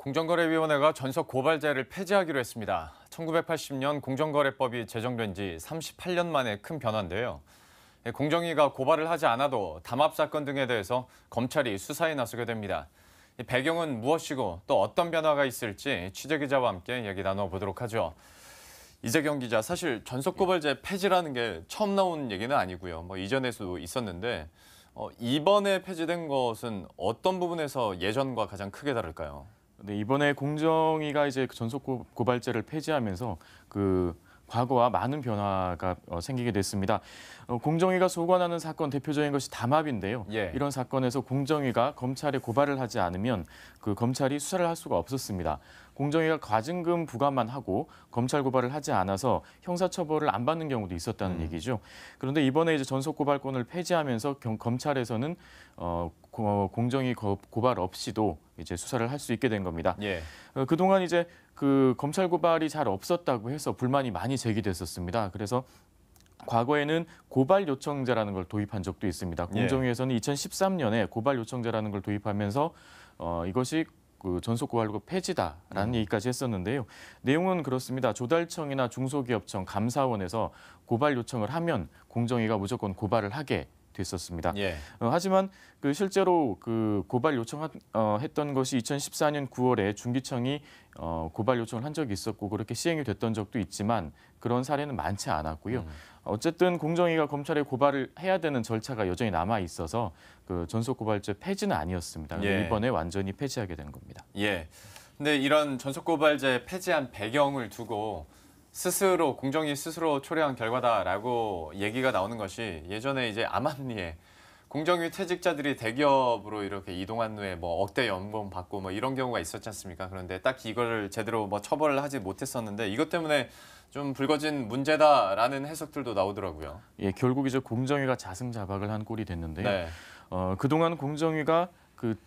공정거래위원회가 전속 고발제를 폐지하기로 했습니다. 1980년 공정거래법이 제정된 지 38년 만에 큰 변화인데요. 공정위가 고발을 하지 않아도 담합 사건 등에 대해서 검찰이 수사에 나서게 됩니다. 배경은 무엇이고 또 어떤 변화가 있을지 취재기자와 함께 얘기 나눠보도록 하죠. 이재경 기자, 사실 전속 고발제 폐지라는 게 처음 나온 얘기는 아니고요. 이전에도 있었는데 이번에 폐지된 것은 어떤 부분에서 예전과 가장 크게 다를까요? 네, 이번에 공정위가 이제 전속 고발제를 폐지하면서 과거와 많은 변화가 생기게 됐습니다. 공정위가 소관하는 사건 대표적인 것이 담합인데요. 예. 이런 사건에서 공정위가 검찰에 고발을 하지 않으면 검찰이 수사를 할 수가 없었습니다. 공정위가 과징금 부과만 하고 검찰 고발을 하지 않아서 형사처벌을 안 받는 경우도 있었다는 얘기죠. 그런데 이번에 이제 전속 고발권을 폐지하면서 검찰에서는 공정위 고발 없이도 이제 수사를 할 수 있게 된 겁니다. 예. 그동안 이제 검찰 고발이 잘 없었다고 해서 불만이 많이 제기됐었습니다. 그래서 과거에는 고발 요청제라는 걸 도입한 적도 있습니다. 공정위에서는 2013년에 고발 요청제라는 걸 도입하면서 이것이 전속 고발권 폐지다라는 얘기까지 했었는데요. 내용은 그렇습니다. 조달청이나 중소기업청, 감사원에서 고발 요청을 하면 공정위가 무조건 고발을 하게 됐었습니다. 예. 하지만 실제로 고발 요청했던 것이 2014년 9월에 중기청이 고발 요청을 한 적이 있었고 그렇게 시행이 됐던 적도 있지만 그런 사례는 많지 않았고요. 어쨌든 공정위가 검찰에 고발을 해야 되는 절차가 여전히 남아 있어서 전속 고발제 폐지는 아니었습니다. 예. 이번에 완전히 폐지하게 된 겁니다. 예. 근데 이런 전속 고발제 폐지한 배경을 두고 공정위 스스로 초래한 결과다라고 얘기가 나오는 것이 예전에 이제 암암리에 공정위 퇴직자들이 대기업으로 이렇게 이동한 후에 억대 연봉 받고 이런 경우가 있었지 않습니까? 그런데 딱히 이걸 제대로 처벌을 하지 못했었는데 이것 때문에 좀 불거진 문제다라는 해석들도 나오더라고요. 예, 결국 이제 공정위가 자승자박을 한 꼴이 됐는데요. 네. 그동안 공정위가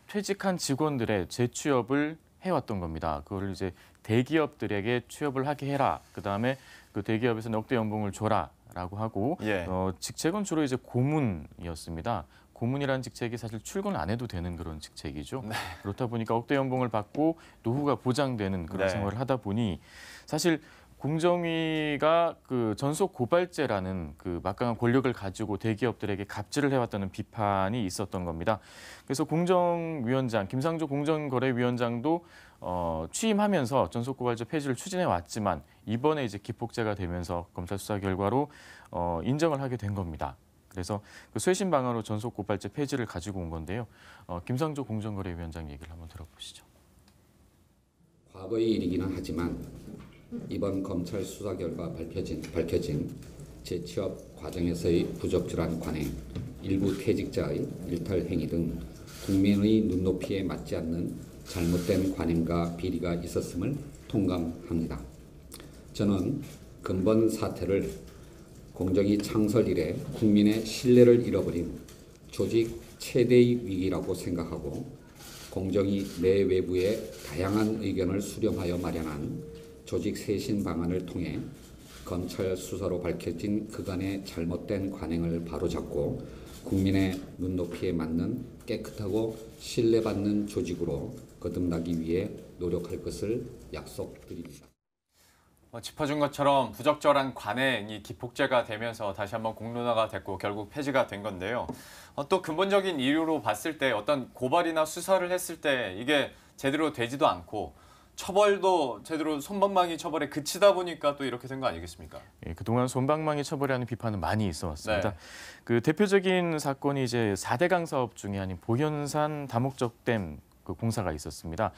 퇴직한 직원들의 재취업을 해왔던 겁니다. 그걸 이제 대기업들에게 취업을 하게 해라. 그다음에 대기업에서 억대 연봉을 줘라라고 하고 예. 직책은 주로 이제 고문이었습니다. 고문이라는 직책이 사실 출근 안 해도 되는 그런 직책이죠. 네. 그렇다 보니까 억대 연봉을 받고 노후가 보장되는 그런 네. 생활을 하다 보니 사실 공정위가 전속 고발제라는 막강한 권력을 가지고 대기업들에게 갑질을 해왔다는 비판이 있었던 겁니다. 그래서 김상조 공정거래위원장도 취임하면서 전속 고발제 폐지를 추진해 왔지만 이번에 이제 기폭제가 되면서 검찰 수사 결과로 인정을 하게 된 겁니다. 그래서 쇄신 방안으로 전속 고발제 폐지를 가지고 온 건데요. 김상조 공정거래위원장 얘기를 한번 들어보시죠. 과거의 일이기는 하지만 이번 검찰 수사 결과 밝혀진 재취업 과정에서의 부적절한 관행, 일부 퇴직자의 일탈 행위 등 국민의 눈높이에 맞지 않는 잘못된 관행과 비리가 있었음을 통감합니다. 저는 근본 사태를 공정위 창설 이래 국민의 신뢰를 잃어버린 조직 최대의 위기라고 생각하고 공정위 내외부의 다양한 의견을 수렴하여 마련한 조직 쇄신 방안을 통해 검찰 수사로 밝혀진 그간의 잘못된 관행을 바로잡고 국민의 눈높이에 맞는 깨끗하고 신뢰받는 조직으로 거듭나기 위해 노력할 것을 약속드립니다. 짚어준 것처럼 부적절한 관행이 기폭제가 되면서 다시 한번 공론화가 됐고 결국 폐지가 된 건데요. 또 근본적인 이유로 봤을 때 어떤 고발이나 수사를 했을 때 이게 제대로 되지도 않고 처벌도 제대로 솜방망이 처벌에 그치다 보니까 또 이렇게 된 거 아니겠습니까? 예, 그동안 솜방망이 처벌이라는 비판은 많이 있어 왔습니다. 네. 대표적인 사건이 이제 4대강 사업 중에 아닌 보현산 다목적 댐 공사가 있었습니다.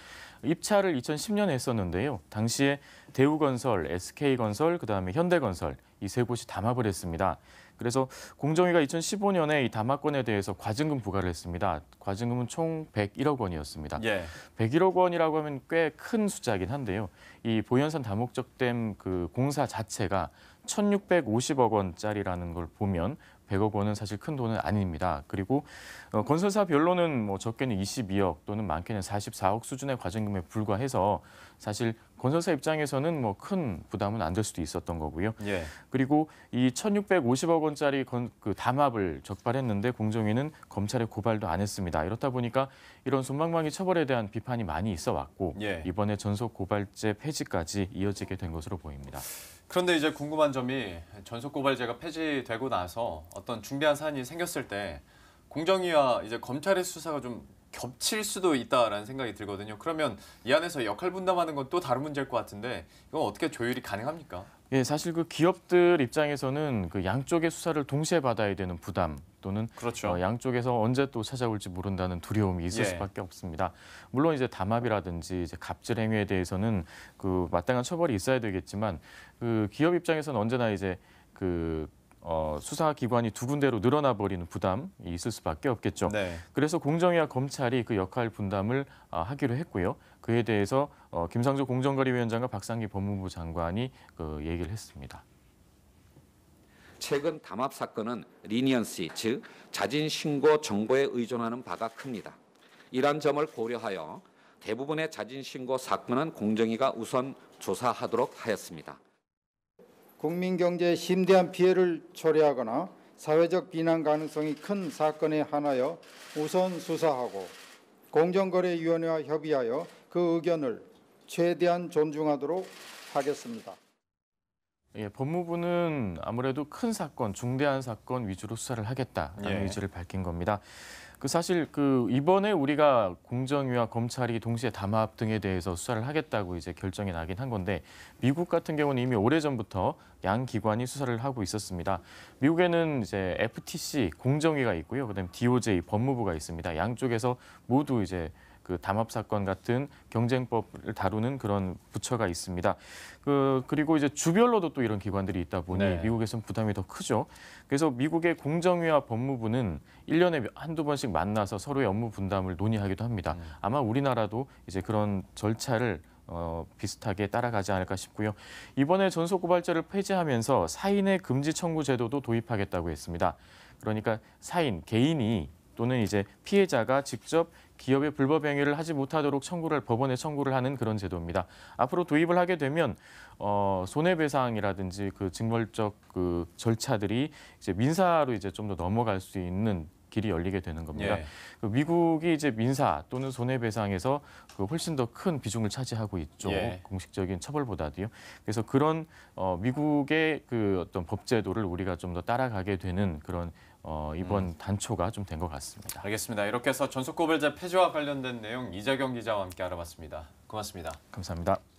입찰을 2010년에 했었는데요. 당시에 대우건설, SK건설, 그다음에 현대건설 이 세 곳이 담합을 했습니다. 그래서 공정위가 2015년에 이 담합권에 대해서 과징금 부과를 했습니다. 과징금은 총 101억 원이었습니다. 예. 101억 원이라고 하면 꽤 큰 숫자긴 한데요. 이 보현산 다목적 댐 공사 자체가 1,650억 원짜리라는 걸 보면 100억 원은 사실 큰 돈은 아닙니다. 그리고 건설사별로는 적게는 22억 또는 많게는 44억 수준의 과징금에 불과해서 사실 건설사 입장에서는 뭐 큰 부담은 안 될 수도 있었던 거고요. 예. 그리고 이 1,650억 원짜리 그 담합을 적발했는데 공정위는 검찰에 고발도 안 했습니다. 이렇다 보니까 이런 솜방망이 처벌에 대한 비판이 많이 있어 왔고 예. 이번에 전속 고발제 폐지까지 이어지게 된 것으로 보입니다. 그런데 이제 궁금한 점이 전속 고발제가 폐지되고 나서 어떤 중대한 사안이 생겼을 때 공정위와 이제 검찰의 수사가 좀 겹칠 수도 있다라는 생각이 들거든요. 그러면 이 안에서 역할 분담하는 건 또 다른 문제일 것 같은데 이건 어떻게 조율이 가능합니까? 예, 사실 그 기업들 입장에서는 그 양쪽의 수사를 동시에 받아야 되는 부담 또는 그렇죠. 양쪽에서 언제 또 찾아올지 모른다는 두려움이 있을 예. 수밖에 없습니다. 물론 이제 담합이라든지 이제 갑질 행위에 대해서는 그 마땅한 처벌이 있어야 되겠지만 그 기업 입장에서는 언제나 이제 그 수사 기관이 두 군데로 늘어나 버리는 부담이 있을 수밖에 없겠죠. 네. 그래서 공정위와 검찰이 그 역할 분담을 하기로 했고요. 그에 대해서 김상조 공정거래위원장과 박상기 법무부 장관이 그 얘기를 했습니다. 최근 담합 사건은 리니언시, 즉 자진 신고 정보에 의존하는 바가 큽니다. 이러한 점을 고려하여 대부분의 자진 신고 사건은 공정위가 우선 조사하도록 하였습니다. 국민 경제에 심대한 피해를 초래하거나 사회적 비난 가능성이 큰 사건에 한하여 우선 수사하고 공정거래위원회와 협의하여 그 의견을 최대한 존중하도록 하겠습니다. 예, 법무부는 아무래도 큰 사건, 중대한 사건 위주로 수사를 하겠다라는 예. 의지를 밝힌 겁니다. 그 사실 그 이번에 우리가 공정위와 검찰이 동시에 담합 등에 대해서 수사를 하겠다고 이제 결정이 나긴 한 건데 미국 같은 경우는 이미 오래전부터 양 기관이 수사를 하고 있었습니다. 미국에는 이제 FTC 공정위가 있고요. 그다음에 DOJ 법무부가 있습니다. 양쪽에서 모두 이제 그 담합 사건 같은 경쟁법을 다루는 그런 부처가 있습니다. 그리고 이제 주별로도 또 이런 기관들이 있다 보니 네. 미국에서는 부담이 더 크죠. 그래서 미국의 공정위와 법무부는 1년에 한두 번씩 만나서 서로의 업무 분담을 논의하기도 합니다. 아마 우리나라도 이제 그런 절차를 비슷하게 따라가지 않을까 싶고요. 이번에 전속고발제를 폐지하면서 사인의 금지 청구 제도도 도입하겠다고 했습니다. 그러니까 사인, 개인이 또는 이제 피해자가 직접 기업의 불법 행위를 하지 못하도록 법원에 청구를 하는 그런 제도입니다. 앞으로 도입을 하게 되면 손해배상이라든지 그 징벌적 그 절차들이 이제 민사로 이제 좀 더 넘어갈 수 있는 길이 열리게 되는 겁니다. 예. 그 미국이 이제 민사 또는 손해배상에서 그 훨씬 더 큰 비중을 차지하고 있죠. 예. 공식적인 처벌보다도요. 그래서 그런 미국의 그 어떤 법제도를 우리가 좀 더 따라가게 되는 그런 이번 단초가 좀 된 것 같습니다. 알겠습니다. 이렇게 해서 전속고발제 폐지와 관련된 내용 이재경 기자와 함께 알아봤습니다. 고맙습니다. 감사합니다.